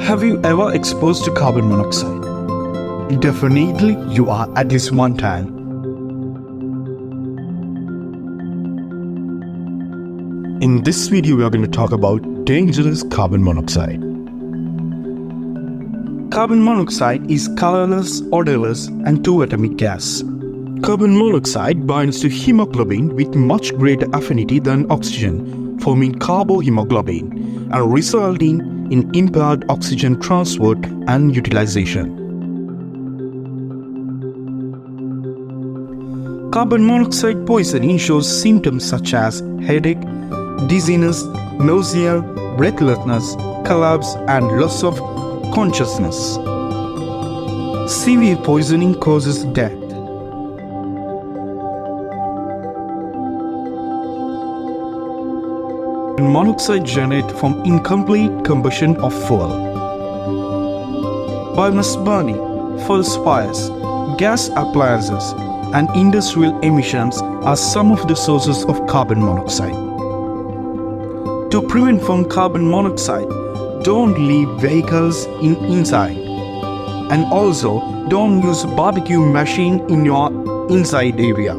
Have you ever exposed to carbon monoxide? Definitely you are at least one time. In this video, we are going to talk about dangerous carbon monoxide. Carbon monoxide is colorless, odorless, and two-atomic gas. Carbon monoxide binds to hemoglobin with much greater affinity than oxygen, forming carbohemoglobin and resulting in impaired oxygen transport and utilization. Carbon monoxide poisoning shows symptoms such as headache, dizziness, nausea, breathlessness, collapse, and loss of consciousness. Severe poisoning causes death. Monoxide generated from incomplete combustion of fuel. Biomass burning, forest fires, gas appliances, and industrial emissions are some of the sources of carbon monoxide. To prevent from carbon monoxide, don't leave vehicles inside. And also, don't use barbecue machine in your inside area.